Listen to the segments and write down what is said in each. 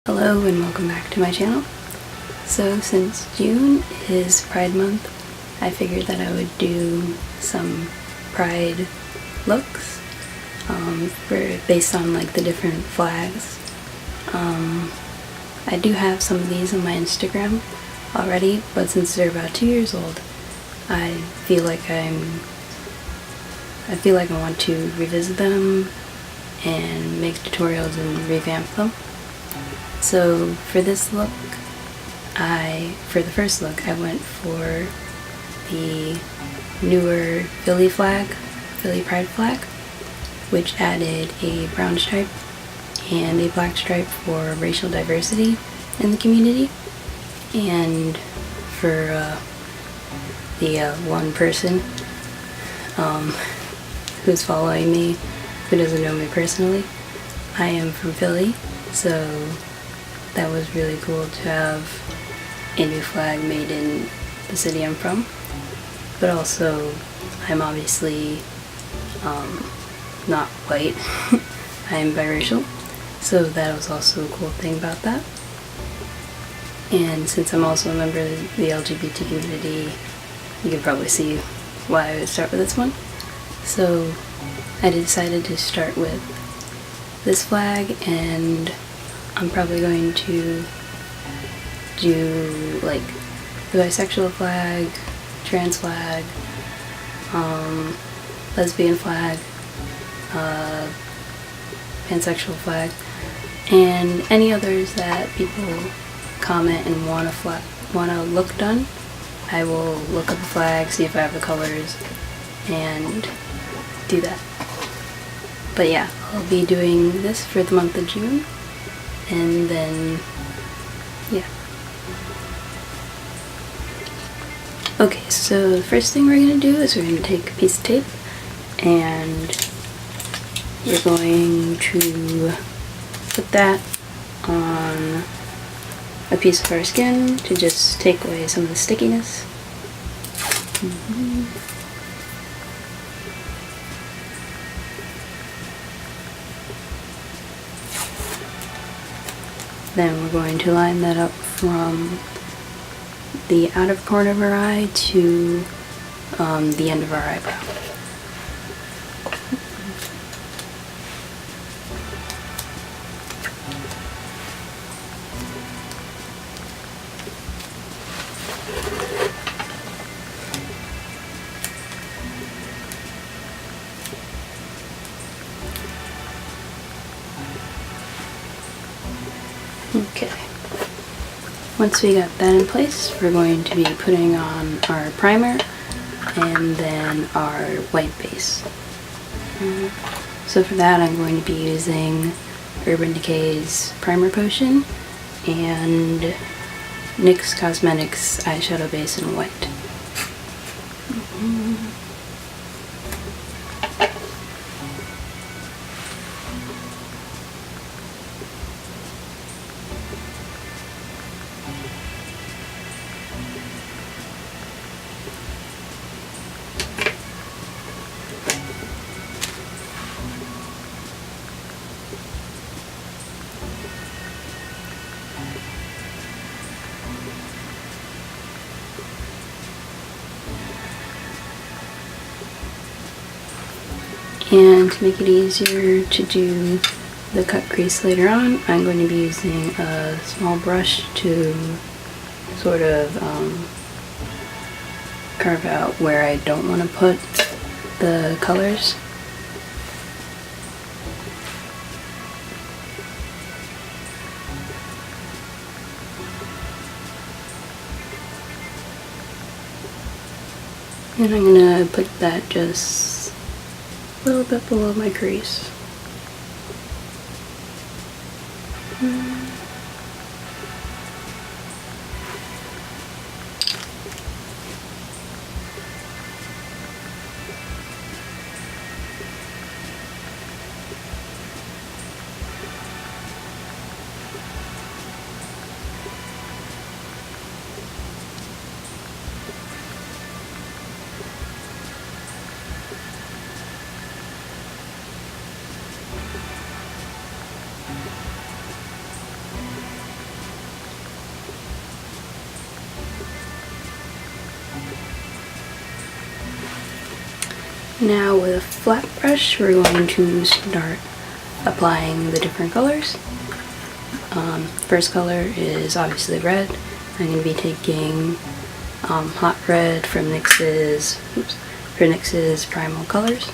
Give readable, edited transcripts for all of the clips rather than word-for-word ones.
Hello and welcome back to my channel. So since June is Pride Month, I figured that I would do some Pride looks based on like the different flags. I do have some of these on my Instagram already, but since they're about 2 years old, I feel like I want to revisit them and make tutorials and revamp them. So for this look, for the first look, I went for the newer Philly Pride flag, which added a brown stripe and a black stripe for racial diversity in the community. And for the one person who's following me who doesn't know me personally, I am from Philly, so that was really cool to have a new flag made in the city I'm from. But also, I'm obviously not white. I am biracial, so that was also a cool thing about that. And since I'm also a member of the LGBT community, you can probably see why I would start with this one. So I decided to start with this flag, and I'm probably going to do like the bisexual flag, trans flag, lesbian flag, pansexual flag, and any others that people comment and want a look done. I will look up the flag, see if I have the colors, and do that. But yeah, I'll be doing this for the month of June, and then yeah. Okay, so the first thing we're going to do is we're going to take a piece of tape and you're going to put that on a piece of our skin to just take away some of the stickiness. Then we're going to line that up from the outer corner of our eye to the end of our eyebrow. Okay. Once we got that in place, we're going to be putting on our primer and then our white base. So for that, I'm going to be using Urban Decay's Primer Potion and NYX Cosmetics eyeshadow base in white. And to make it easier to do the cut crease later on, I'm going to be using a small brush to sort of carve out where I don't want to put the colors. And I'm going to put that just a little bit below my crease. Now with a flat brush, we're going to start applying the different colors. First color is obviously red. I'm going to be taking Hot Red from NYX's Primal Colors.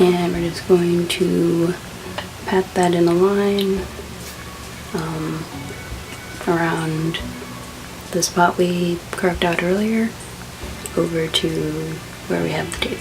And we're just going to pat that in a line around the spot we carved out earlier over to where we have the tape.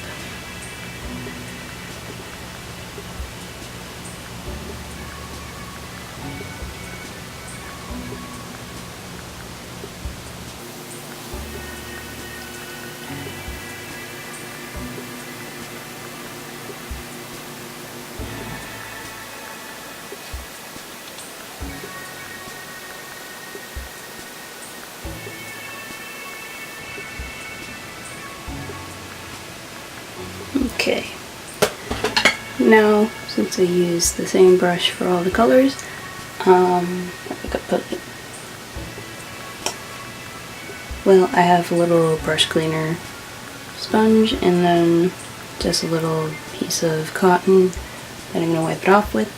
Okay, now since I used the same brush for all the colors, I have a little brush cleaner sponge and then just a little piece of cotton that I'm going to wipe it off with.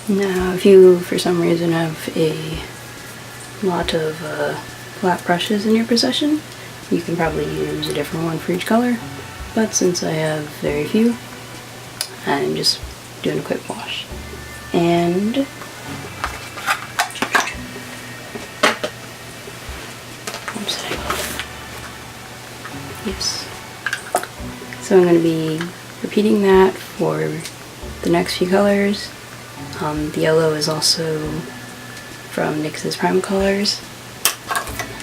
Now, if you for some reason have a lot of flat brushes in your possession, you can probably use a different one for each color, but since I have very few, I'm just doing a quick wash. And yes, so I'm going to be repeating that for the next few colors. The yellow is also from NYX's Prime Colors.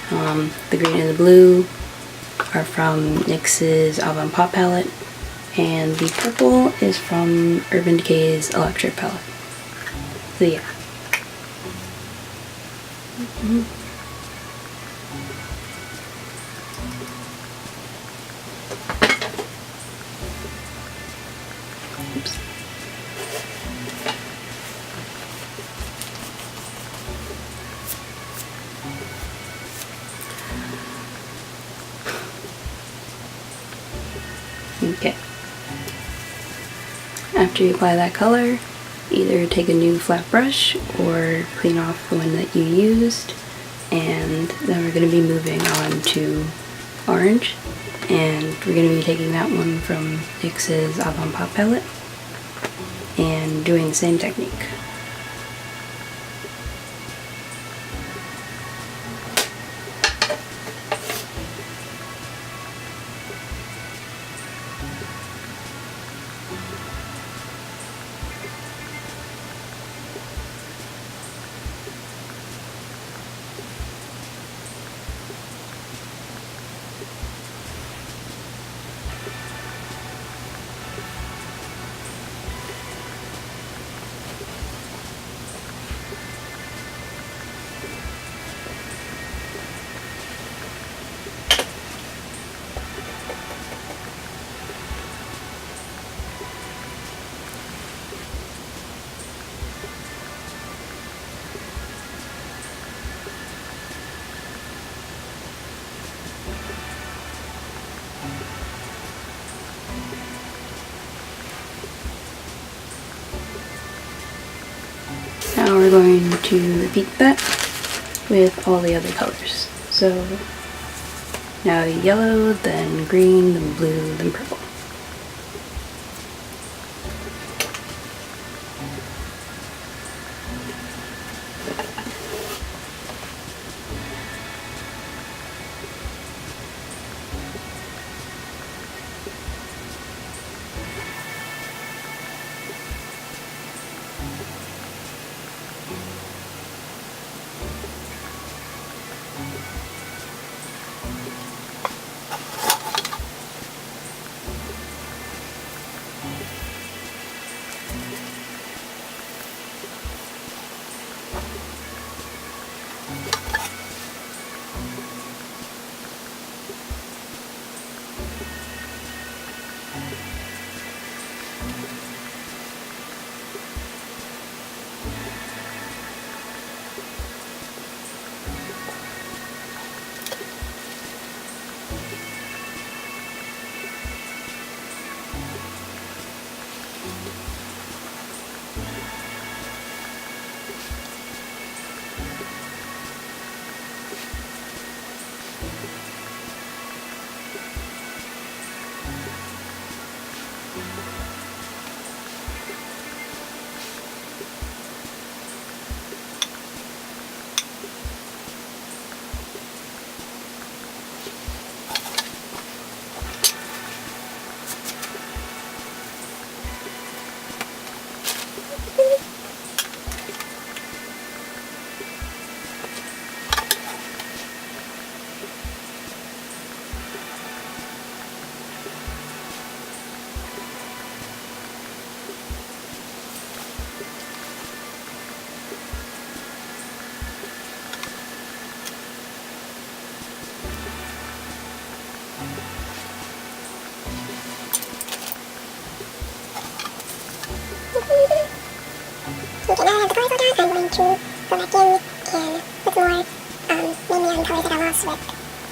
The green and the blue are from NYX's Avant Pop palette, and the purple is from Urban Decay's Electric palette. So yeah. Oops. Okay. After you apply that color, either take a new flat brush or clean off the one that you used, and then we're going to be moving on to orange, and we're going to be taking that one from NYX's Avant Pop palette and doing the same technique. Now we're going to repeat that with all the other colors. So now yellow, then green, then blue, then purple. Okay, now I have the colors all done. I'm going to go back in and put more, mainly on colors that I lost with,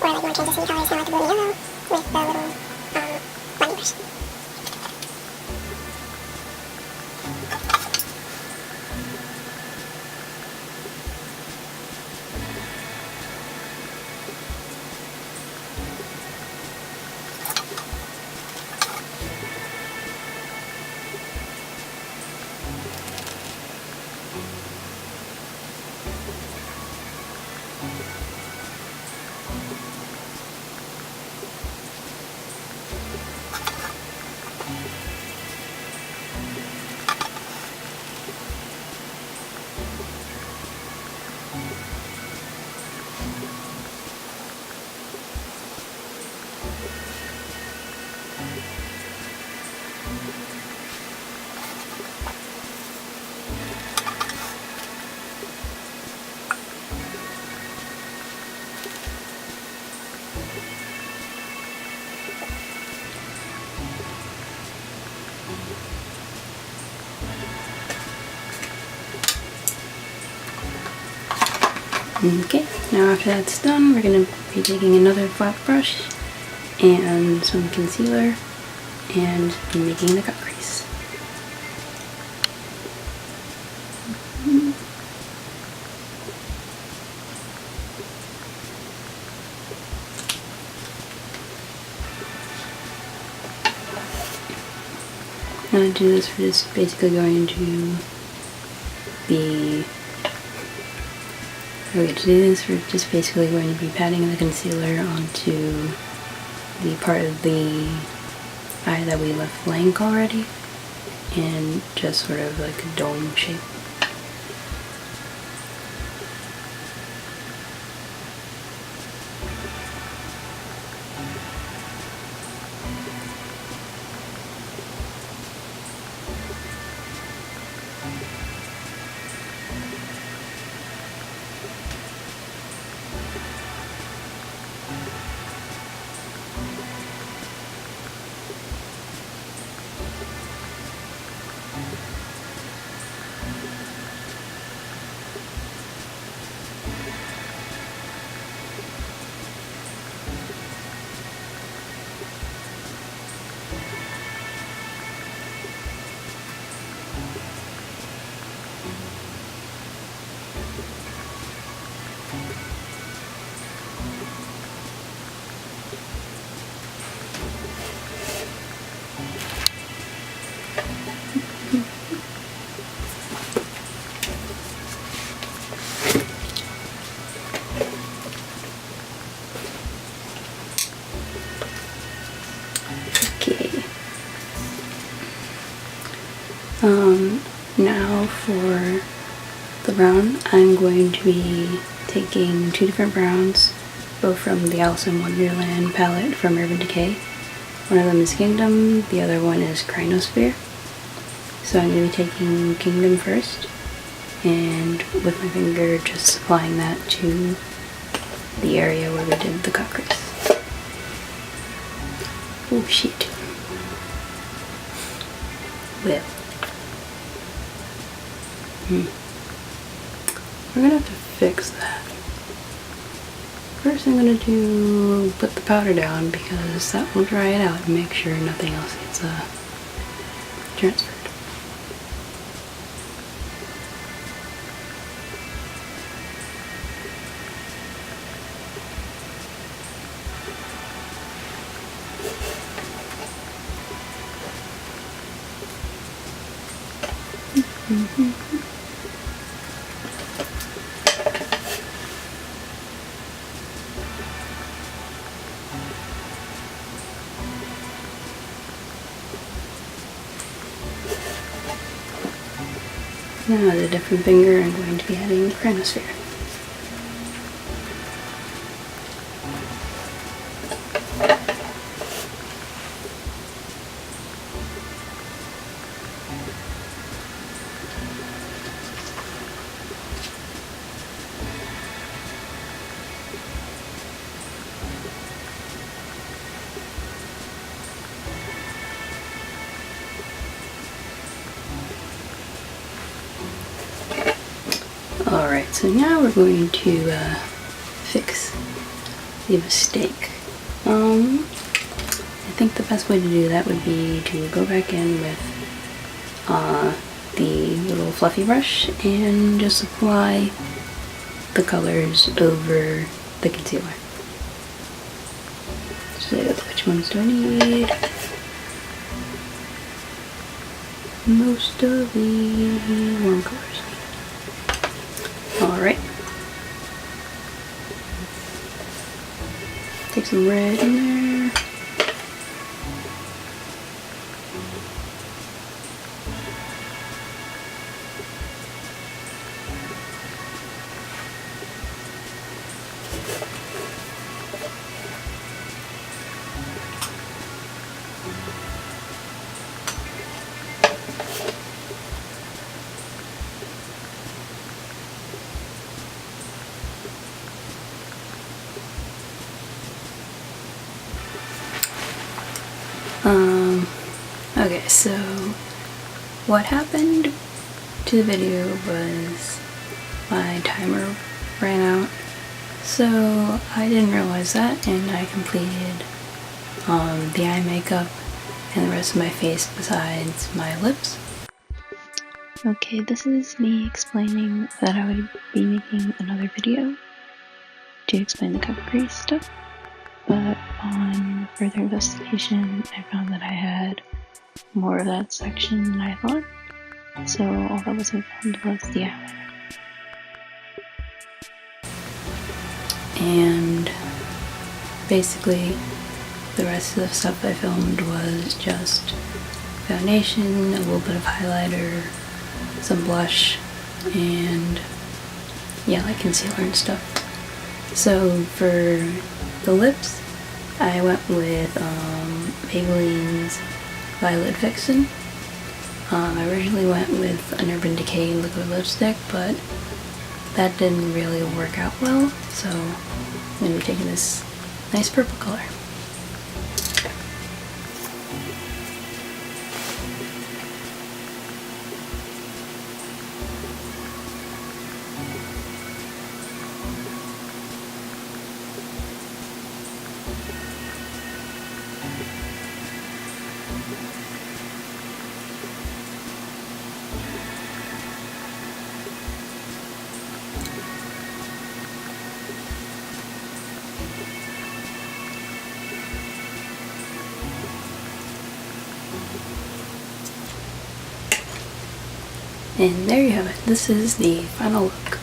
or like more changes in colors, now like the blue and yellow with the little, blending brush. Okay, now after that's done, we're going to be taking another flat brush and some concealer and making the cut crease. I'm going to do this, we're just basically going to be Okay, to do this, we're just basically going to be patting the concealer onto the part of the eye that we left blank already, and just sort of like a dome shape. Okay. Now for the brown, I'm going to be taking two different browns, both from the Alice in Wonderland palette from Urban Decay, One of them is Kingdom, the other one is Crinosphere. So I'm going to be taking Kingdom first, and with my finger just applying that to the area where we did the cut crease. Oh shit. Well. We're gonna have to fix that. First I'm gonna do, put the powder down because that will dry it out and make sure nothing else gets transferred. Now with a different finger I'm going to be adding Crinosphere. Alright, so now we're going to fix the mistake. I think the best way to do that would be to go back in with the little fluffy brush and just apply the colors over the concealer. So which ones do I need? Most of the warm colors. Alright. Take some red in there. Okay, so what happened to the video was my timer ran out, so I didn't realize that, and I completed the eye makeup and the rest of my face besides my lips. Okay, this is me explaining that I would be making another video to explain the cut crease stuff, but on further investigation I found that I had more of that section than I thought, so all that was found was the eyeliner. And basically the rest of the stuff I filmed was just foundation, a little bit of highlighter, some blush, and yeah, like concealer and stuff. So for the lips, I went with Maybelline's Violet Vixen. I originally went with an Urban Decay liquid lipstick, but that didn't really work out well, so I'm going to be taking this nice purple color. And there you have it. This is the final look.